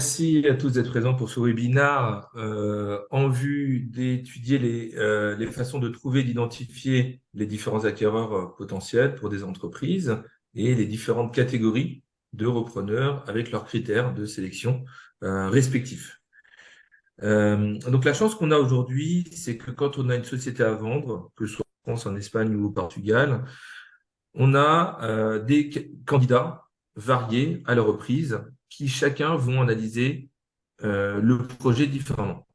Merci à tous d'être présents pour ce webinaire en vue d'étudier les façons de trouver, d'identifier les différents acquéreurs potentiels pour des entreprises et les différentes catégories de repreneurs avec leurs critères de sélection respectifs. Donc la chance qu'on a aujourd'hui, c'est que quand on a une société à vendre, que ce soit en France, en Espagne ou au Portugal, on a des candidats variés à leur reprise qui chacun vont analyser le projet différemment.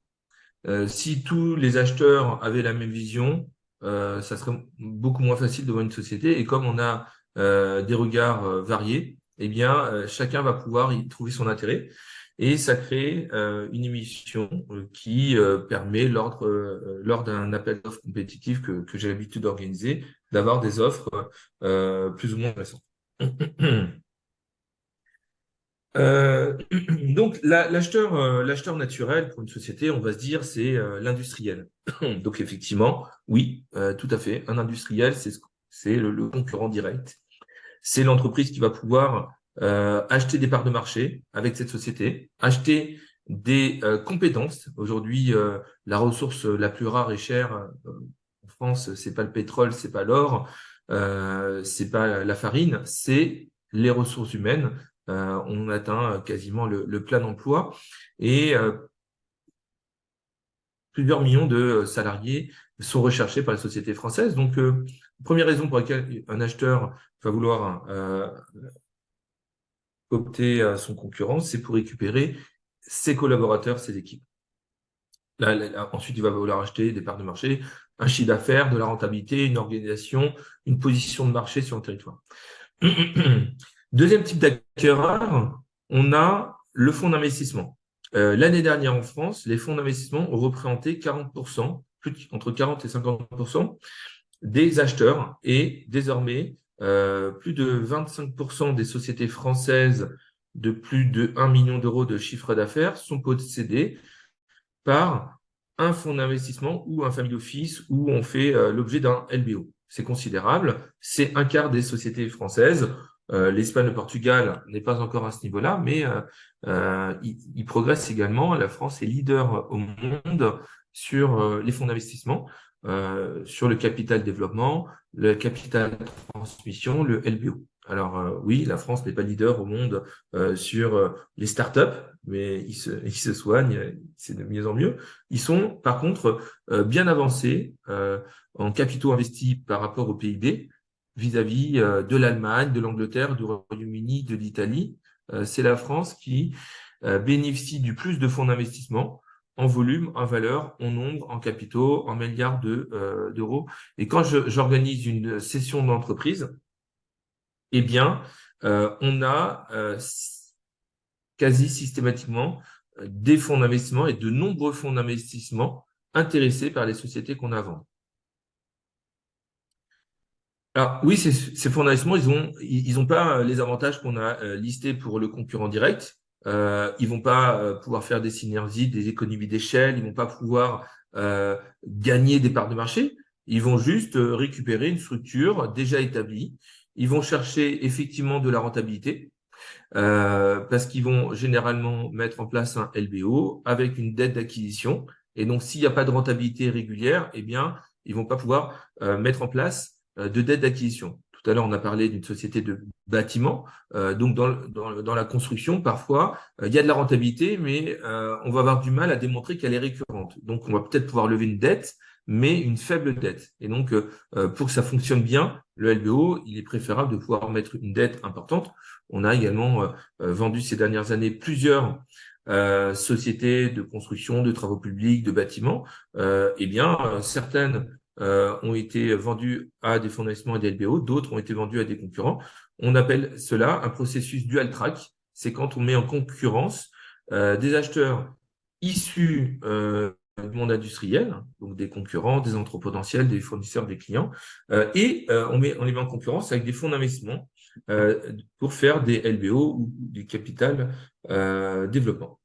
Si tous les acheteurs avaient la même vision, ça serait beaucoup moins facile de voir une société. Et comme on a des regards variés, eh bien, chacun va pouvoir y trouver son intérêt. Et ça crée une émission qui permet, lors d'un appel d'offres compétitif que j'ai l'habitude d'organiser, d'avoir des offres plus ou moins intéressantes. Euh, donc, l'acheteur naturel pour une société, on va se dire, c'est l'industriel. Donc, effectivement, oui, tout à fait. Un industriel, c'est le concurrent direct. C'est l'entreprise qui va pouvoir acheter des parts de marché avec cette société, acheter des compétences. Aujourd'hui, la ressource la plus rare et chère en France, c'est pas le pétrole, c'est pas l'or, c'est pas la farine, c'est les ressources humaines. On atteint quasiment le plein emploi et plusieurs millions de salariés sont recherchés par les sociétés françaises. Donc, première raison pour laquelle un acheteur va vouloir opter à son concurrent, c'est pour récupérer ses collaborateurs, ses équipes. Ensuite, il va vouloir acheter des parts de marché, un chiffre d'affaires, de la rentabilité, une organisation, une position de marché sur le territoire. Deuxième type d'acquéreur, on a le fonds d'investissement. L'année dernière en France, les fonds d'investissement ont représenté 40%, entre 40 et 50% des acheteurs et désormais, plus de 25% des sociétés françaises de plus de 1 million d'euros de chiffre d'affaires sont possédées par un fonds d'investissement ou un family office où on fait l'objet d'un LBO. C'est considérable, c'est un quart des sociétés françaises. L'Espagne, le Portugal n'est pas encore à ce niveau-là, mais il progresse également. La France est leader au monde sur les fonds d'investissement, sur le capital développement, le capital transmission, le LBO. Alors oui, la France n'est pas leader au monde sur les startups, mais ils se soignent, c'est de mieux en mieux. Ils sont par contre bien avancés en capitaux investis par rapport au PIB vis-à-vis de l'Allemagne, de l'Angleterre, du Royaume-Uni, de l'Italie. C'est la France qui bénéficie du plus de fonds d'investissement en volume, en valeur, en nombre, en capitaux, en milliards d'euros. Et quand j'organise une session d'entreprise, eh bien, on a quasi systématiquement des fonds d'investissement et de nombreux fonds d'investissement intéressés par les sociétés qu'on a à vendre. Alors oui, ces fonds d'investissement, ils ont pas les avantages qu'on a listés pour le concurrent direct. Ils vont pas pouvoir faire des synergies, des économies d'échelle. Ils vont pas pouvoir gagner des parts de marché. Ils vont juste récupérer une structure déjà établie. Ils vont chercher effectivement de la rentabilité. Parce qu'ils vont généralement mettre en place un LBO avec une dette d'acquisition. Et donc, s'il n'y a pas de rentabilité régulière, eh bien, ils vont pas pouvoir mettre en place de dette d'acquisition. Tout à l'heure, on a parlé d'une société de bâtiment. Donc, dans la construction, parfois, il y a de la rentabilité, mais on va avoir du mal à démontrer qu'elle est récurrente. Donc, on va peut-être pouvoir lever une dette, mais une faible dette. Et donc, pour que ça fonctionne bien, le LBO, il est préférable de pouvoir mettre une dette importante. On a également vendu ces dernières années plusieurs sociétés de construction, de travaux publics, de bâtiments. Eh bien, certaines ont été vendues à des fonds d'investissement et des LBO, d'autres ont été vendues à des concurrents. On appelle cela un processus dual track. C'est quand on met en concurrence des acheteurs issus du monde industriel, donc des concurrents, des entrepôts potentiels, des fournisseurs, des clients, et on les met en concurrence avec des fonds d'investissement pour faire des LBO ou du capital développement.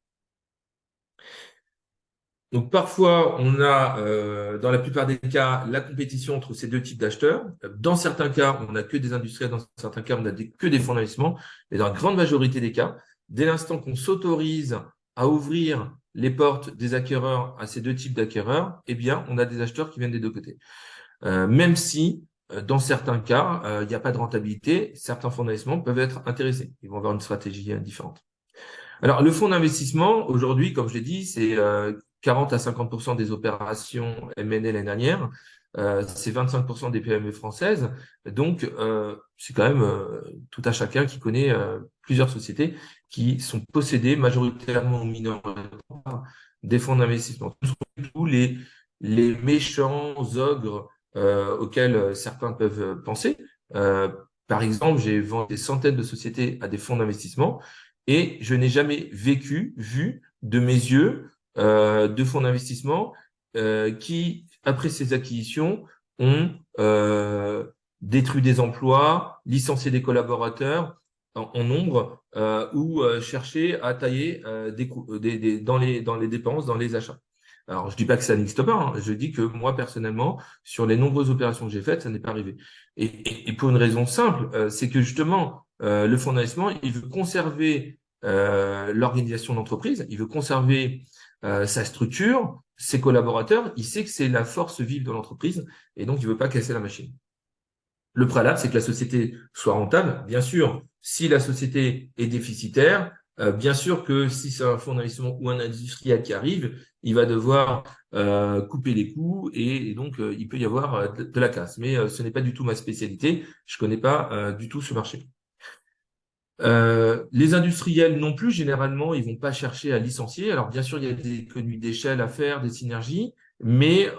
Donc parfois, on a, dans la plupart des cas, la compétition entre ces deux types d'acheteurs. Dans certains cas, on n'a que des industriels, dans certains cas, on n'a que des fonds d'investissement. Mais dans la grande majorité des cas, Dès l'instant qu'on s'autorise à ouvrir les portes des acquéreurs à ces deux types d'acquéreurs, eh bien, on a des acheteurs qui viennent des deux côtés. Même si, dans certains cas, il n'y a pas de rentabilité, certains fonds d'investissement peuvent être intéressés. Ils vont avoir une stratégie différente. Alors, le fonds d'investissement, aujourd'hui, comme je l'ai dit, c'est 40 à 50% des opérations M&A l'année dernière. C'est 25% des PME françaises. Donc, c'est quand même tout à chacun qui connaît plusieurs sociétés qui sont possédées majoritairement ou minoritairement par des fonds d'investissement. Ce sont tous les méchants ogres auxquels certains peuvent penser. Par exemple, j'ai vendu des centaines de sociétés à des fonds d'investissement et je n'ai jamais vu de mes yeux de fonds d'investissement qui, après ces acquisitions, ont détruit des emplois, licencié des collaborateurs en nombre ou cherché à tailler dans les dépenses, dans les achats. Alors, je dis pas que ça n'existe pas, hein. Je dis que moi, personnellement, sur les nombreuses opérations que j'ai faites, ça n'est pas arrivé. Et pour une raison simple, c'est que justement, le fonds d'investissement, il veut conserver l'organisation d'entreprise, il veut conserver sa structure, ses collaborateurs, il sait que c'est la force vive de l'entreprise et donc il veut pas casser la machine. Le préalable, c'est que la société soit rentable. Bien sûr, si la société est déficitaire, bien sûr que si c'est un fonds d'investissement ou un industriel qui arrive, il va devoir couper les coûts et donc il peut y avoir de la casse. Mais ce n'est pas du tout ma spécialité. Je connais pas du tout ce marché. Les industriels non plus, généralement, ils vont pas chercher à licencier. Alors, bien sûr, il y a des économies d'échelle à faire, des synergies, mais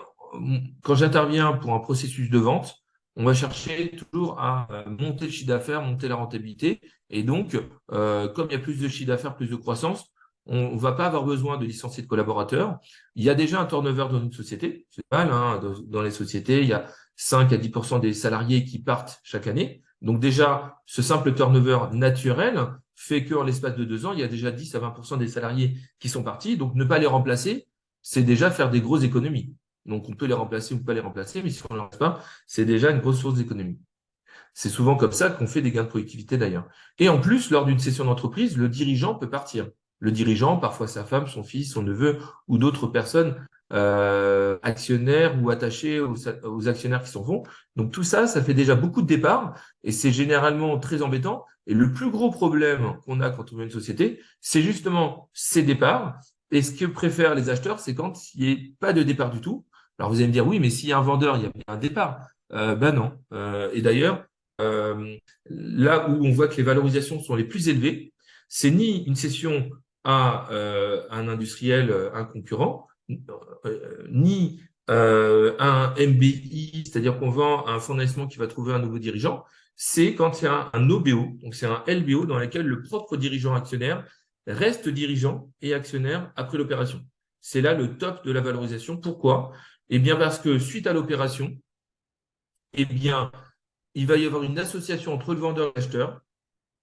quand j'interviens pour un processus de vente, on va chercher toujours à monter le chiffre d'affaires, monter la rentabilité. Et donc, comme il y a plus de chiffre d'affaires, plus de croissance, on va pas avoir besoin de licencier de collaborateurs. Il y a déjà un turnover dans une société, c'est pas mal, hein, dans les sociétés, il y a 5 à 10% des salariés qui partent chaque année. Donc déjà, ce simple turnover naturel fait qu'en l'espace de 2 ans, il y a déjà 10 à 20% des salariés qui sont partis. Donc ne pas les remplacer, c'est déjà faire des grosses économies. Donc on peut les remplacer ou pas les remplacer, mais si on ne les remplace pas, c'est déjà une grosse source d'économie. C'est souvent comme ça qu'on fait des gains de productivité d'ailleurs. Et en plus, lors d'une session d'entreprise, le dirigeant peut partir. Le dirigeant, parfois sa femme, son fils, son neveu ou d'autres personnes actionnaires ou attachés aux actionnaires qui s'en vont. Donc tout ça, ça fait déjà beaucoup de départs et c'est généralement très embêtant. Et le plus gros problème qu'on a quand on veut une société, c'est justement ces départs. Et ce que préfèrent les acheteurs, c'est quand il n'y a pas de départ du tout. Alors vous allez me dire, oui, mais s'il y a un vendeur, il y a bien un départ. Ben non. Et d'ailleurs, là où on voit que les valorisations sont les plus élevées, c'est ni une cession à un industriel, un concurrent, ni un MBI, c'est-à-dire qu'on vend un fonds d'investissement qui va trouver un nouveau dirigeant, c'est quand il y a un OBO, donc c'est un LBO dans lequel le propre dirigeant actionnaire reste dirigeant et actionnaire après l'opération. C'est là le top de la valorisation. Pourquoi? Eh bien parce que suite à l'opération, eh bien, il va y avoir une association entre le vendeur et l'acheteur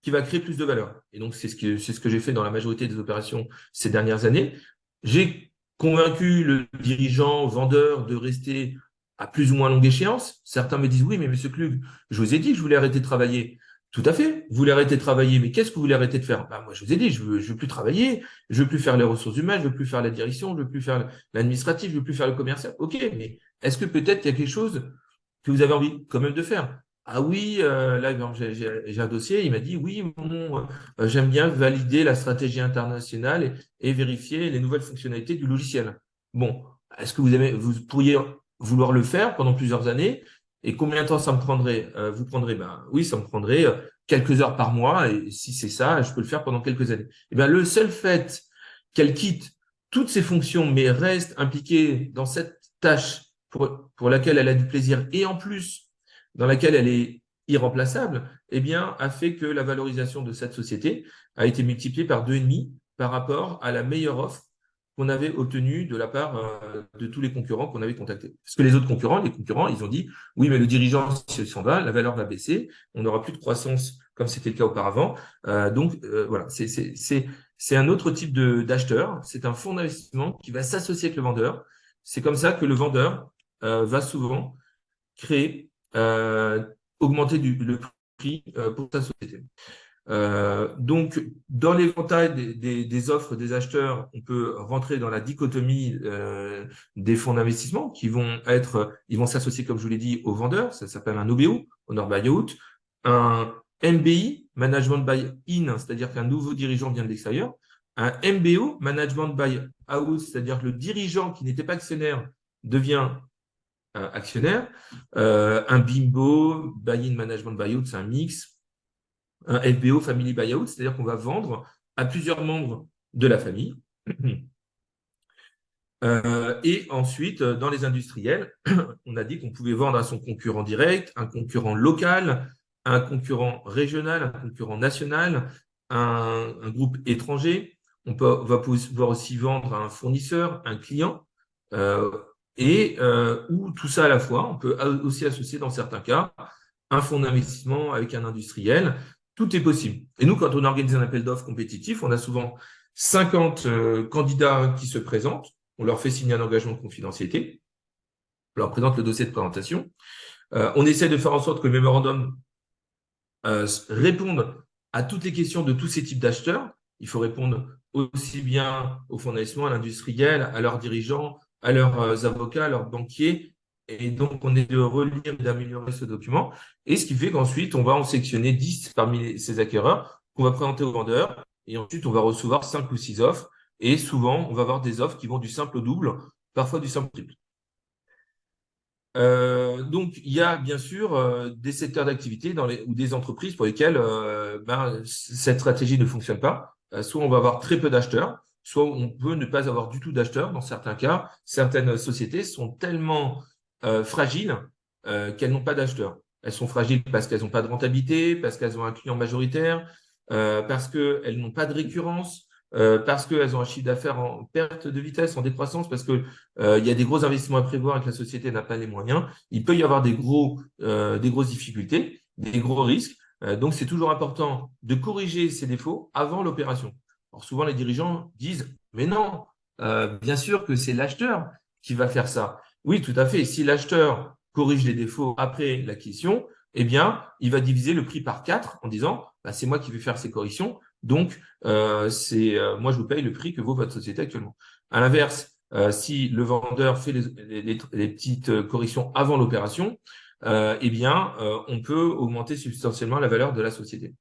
qui va créer plus de valeur. Et donc, c'est ce que j'ai fait dans la majorité des opérations ces dernières années. J'ai convaincu le dirigeant, vendeur de rester à plus ou moins longue échéance. Certains me disent, oui, mais monsieur Klug, je vous ai dit que je voulais arrêter de travailler. Tout à fait, vous voulez arrêter de travailler, mais qu'est-ce que vous voulez arrêter de faire? Bah, moi, je vous ai dit, je veux plus travailler, je veux plus faire les ressources humaines, je veux plus faire la direction, je veux plus faire l'administratif, je veux plus faire le commercial. Ok, mais est-ce que peut-être il y a quelque chose que vous avez envie quand même de faire? Ah oui, là, par exemple, j'ai un dossier, il m'a dit, oui, bon, j'aime bien valider la stratégie internationale et vérifier les nouvelles fonctionnalités du logiciel. Bon, est-ce que vous pourriez vouloir le faire pendant plusieurs années? Et combien de temps ça me prendrait? Vous prendrez, ben oui, ça me prendrait quelques heures par mois, et si c'est ça, je peux le faire pendant quelques années. Et bien, le seul fait qu'elle quitte toutes ses fonctions, mais reste impliquée dans cette tâche pour laquelle elle a du plaisir, et en plus, dans laquelle elle est irremplaçable, eh bien, a fait que la valorisation de cette société a été multipliée par 2,5 par rapport à la meilleure offre qu'on avait obtenue de la part de tous les concurrents qu'on avait contactés. Parce que les autres concurrents, ils ont dit, oui, mais le dirigeant, s'il s'en va, la valeur va baisser, on n'aura plus de croissance comme c'était le cas auparavant. Voilà, c'est un autre type d'acheteur. C'est un fonds d'investissement qui va s'associer avec le vendeur. C'est comme ça que le vendeur va souvent créer, augmenter le prix pour sa société. Donc, dans l'éventail des offres des acheteurs, on peut rentrer dans la dichotomie des fonds d'investissement ils vont s'associer, comme je vous l'ai dit, aux vendeurs. Ça s'appelle un OBO, Honor Buyout, un MBI, Management Buy-in, c'est-à-dire qu'un nouveau dirigeant vient de l'extérieur, un MBO, Management Buy-out, c'est-à-dire que le dirigeant qui n'était pas actionnaire devient actionnaire, un BIMBO, Buy-in, Management Buyout, c'est un mix, un FBO, Family Buyout, c'est-à-dire qu'on va vendre à plusieurs membres de la famille. Et ensuite, dans les industriels, on a dit qu'on pouvait vendre à son concurrent direct, un concurrent local, un concurrent régional, un concurrent national, un groupe étranger. Va pouvoir aussi vendre à un fournisseur, un client, ou tout ça à la fois. On peut aussi associer dans certains cas un fonds d'investissement avec un industriel. Tout est possible. Et nous, quand on organise un appel d'offres compétitif, on a souvent 50 candidats qui se présentent. On leur fait signer un engagement de confidentialité. On leur présente le dossier de présentation. On essaie de faire en sorte que le mémorandum réponde à toutes les questions de tous ces types d'acheteurs. Il faut répondre aussi bien aux fonds d'investissement, à l'industriel, à leurs dirigeants, à leurs avocats, à leurs banquiers. Et donc, on est de relire et d'améliorer ce document. Et ce qui fait qu'ensuite, on va en sélectionner 10 parmi ces acquéreurs qu'on va présenter aux vendeurs. Et ensuite, on va recevoir 5 ou 6 offres. Et souvent, on va avoir des offres qui vont du simple au double, parfois du simple au triple. Donc, il y a bien sûr des secteurs d'activité ou des entreprises pour lesquelles cette stratégie ne fonctionne pas. Soit on va avoir très peu d'acheteurs, soit on peut ne pas avoir du tout d'acheteurs. Dans certains cas, certaines sociétés sont tellement fragiles qu'elles n'ont pas d'acheteurs. Elles sont fragiles parce qu'elles n'ont pas de rentabilité, parce qu'elles ont un client majoritaire, parce qu'elles n'ont pas de récurrence, parce qu'elles ont un chiffre d'affaires en perte de vitesse, en décroissance, parce que il y a des gros investissements à prévoir et que la société n'a pas les moyens. Il peut y avoir des grosses difficultés, des gros risques. Donc, c'est toujours important de corriger ces défauts avant l'opération. Alors, souvent, les dirigeants disent, mais non, bien sûr que c'est l'acheteur qui va faire ça. Oui, tout à fait. Si l'acheteur corrige les défauts après l'acquisition, eh bien, il va diviser le prix par 4 en disant, bah, c'est moi qui vais faire ces corrections. Donc, moi, je vous paye le prix que vaut votre société actuellement. À l'inverse, si le vendeur fait les petites corrections avant l'opération, eh bien, on peut augmenter substantiellement la valeur de la société.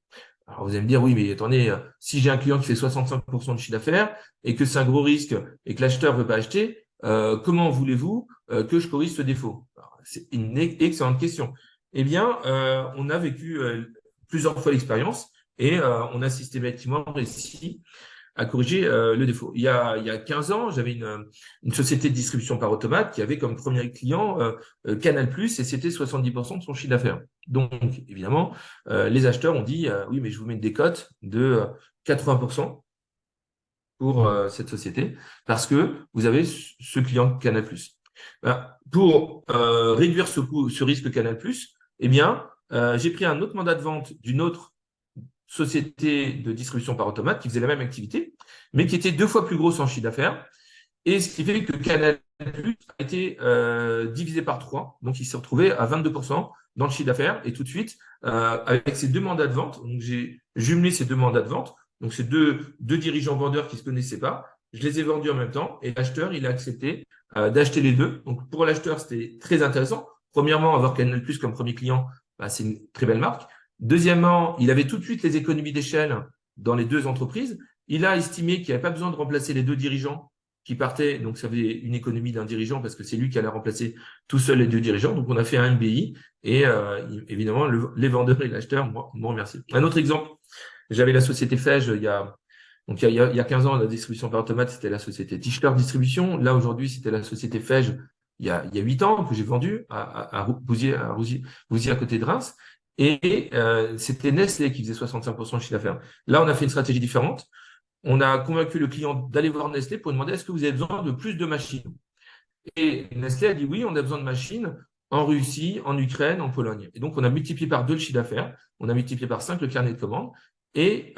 Alors, vous allez me dire, oui, mais attendez, si j'ai un client qui fait 65% de chiffre d'affaires et que c'est un gros risque et que l'acheteur ne veut pas acheter, comment voulez-vous que je corrige ce défaut? C'est une excellente question. Eh bien, on a vécu plusieurs fois l'expérience et on a systématiquement réussi à corriger le défaut. Il y a 15 ans, j'avais une société de distribution par automate qui avait comme premier client Canal+, et c'était 70% de son chiffre d'affaires. Donc, évidemment, les acheteurs ont dit oui, mais je vous mets une décote de 80% pour cette société parce que vous avez ce client Canal+. Pour réduire ce risque Canal+, eh bien, j'ai pris un autre mandat de vente d'une autre société de distribution par automate qui faisait la même activité, mais qui était 2 fois plus grosse en chiffre d'affaires. Et ce qui fait que Canal+ a été divisé par 3. Donc, il s'est retrouvé à 22% dans le chiffre d'affaires. Et tout de suite, avec ces 2 mandats de vente, donc j'ai jumelé ces 2 mandats de vente. Donc, c'est deux dirigeants vendeurs qui ne se connaissaient pas. Je les ai vendus en même temps. Et l'acheteur, il a accepté d'acheter les deux. Donc, pour l'acheteur, c'était très intéressant. Premièrement, avoir Canal+ comme premier client, c'est une très belle marque. Deuxièmement, il avait tout de suite les économies d'échelle dans les 2 entreprises. Il a estimé qu'il n'y avait pas besoin de remplacer les 2 dirigeants qui partaient. Donc, ça faisait une économie d'un dirigeant parce que c'est lui qui allait remplacer tout seul les 2 dirigeants. Donc, on a fait un MBI et évidemment, les vendeurs et l'acheteur m'ont remercié. Un autre exemple, j'avais la société Fège il y a 15 ans, la distribution par automate, c'était la société Tischler Distribution. Là, aujourd'hui, c'était la société Fège il y a 8 ans que j'ai vendu à Vouziers à côté de Reims. Et c'était Nestlé qui faisait 65% de chiffre d'affaires. Là, on a fait une stratégie différente. On a convaincu le client d'aller voir Nestlé pour lui demander est-ce que vous avez besoin de plus de machines? Et Nestlé a dit oui, on a besoin de machines en Russie, en Ukraine, en Pologne. Et donc, on a multiplié par 2 le chiffre d'affaires, on a multiplié par 5 le carnet de commandes. Et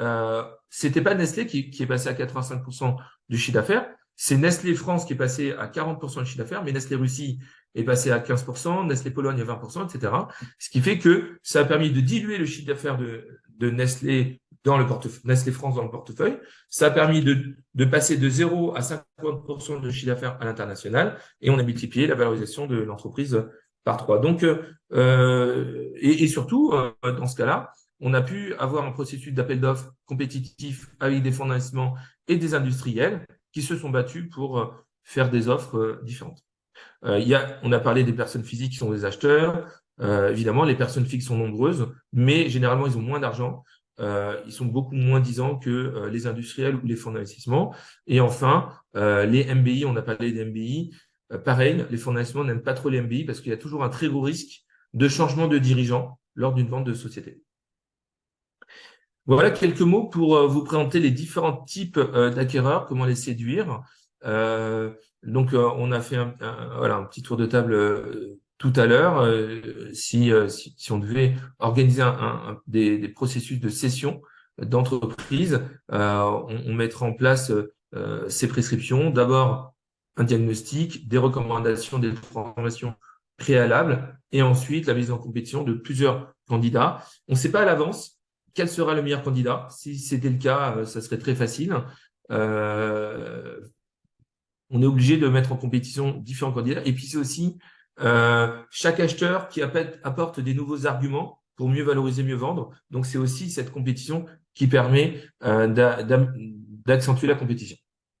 c'était pas Nestlé qui est passé à 85% du chiffre d'affaires, c'est Nestlé France qui est passé à 40% du chiffre d'affaires, mais Nestlé Russie est passé à 15%, Nestlé Pologne à 20%, etc. Ce qui fait que ça a permis de diluer le chiffre d'affaires de Nestlé dans le portefeuille, Nestlé France dans le portefeuille. Ça a permis de passer de 0 à 50% de chiffre d'affaires à l'international et on a multiplié la valorisation de l'entreprise par 3. Donc, et surtout, dans ce cas-là, on a pu avoir un processus d'appel d'offres compétitif avec des fonds d'investissement et des industriels qui se sont battus pour faire des offres différentes. On a parlé des personnes physiques qui sont des acheteurs. Évidemment, les personnes physiques sont nombreuses, mais généralement, ils ont moins d'argent. Ils sont beaucoup moins disants que les industriels ou les fonds d'investissement. Et enfin, les MBI, on a parlé des MBI. Pareil, les fonds d'investissement n'aiment pas trop les MBI parce qu'il y a toujours un très gros risque de changement de dirigeant lors d'une vente de société. Voilà quelques mots pour vous présenter les différents types d'acquéreurs, comment les séduire. On a fait un petit tour de table tout à l'heure. Si on devait organiser des processus de cession d'entreprise, on mettra en place ces prescriptions. D'abord, un diagnostic, des recommandations, des transformations préalables, et ensuite la mise en compétition de plusieurs candidats. On ne sait pas à l'avance quel sera le meilleur candidat. Si c'était le cas, ça serait très facile. On est obligé de mettre en compétition différents candidats. Et puis, c'est aussi chaque acheteur qui apporte des nouveaux arguments pour mieux valoriser, mieux vendre. Donc, c'est aussi cette compétition qui permet d'accentuer la compétition.